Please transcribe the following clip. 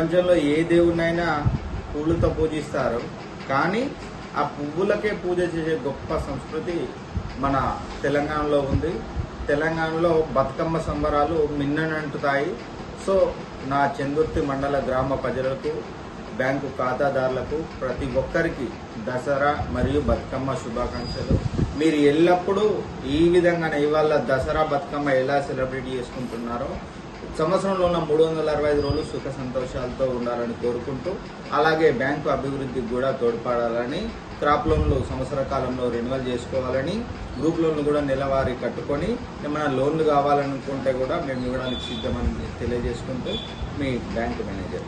ప్రపంచంలో ఏ దేవుణ్ణైనా పూలతో పూజిస్తారు, కానీ ఆ పువ్వులకే పూజ చేసే గొప్ప సంస్కృతి మన తెలంగాణలో ఉంది. తెలంగాణలో బతుకమ్మ సంబరాలు మిన్ననంటుతాయి. సో నా చందుర్తి మండల గ్రామ ప్రజలకు, బ్యాంకు ఖాతాదారులకు, ప్రతి ఒక్కరికి దసరా మరియు బతుకమ్మ శుభాకాంక్షలు. మీరు ఎల్లప్పుడూ ఈ విధంగానే ఇవాళ దసరా బతుకమ్మ ఎలా సెలబ్రేట్ చేసుకుంటున్నారో సంవత్సరంలో ఉన్న 365 రోజులు సుఖ సంతోషాలతో ఉండాలని కోరుకుంటూ, అలాగే బ్యాంకు అభివృద్ధికి కూడా తోడ్పడాలని, క్రాప్ లోన్లు సంవత్సర కాలంలో రెన్యువల్ చేసుకోవాలని, గ్రూప్ లోన్లు కూడా నెలవారీ కట్టుకొని ఏమైనా లోన్లు కావాలనుకుంటే కూడా మేము ఇవ్వడానికి సిద్ధమని తెలియజేసుకుంటూ మీ బ్యాంకు మేనేజర్.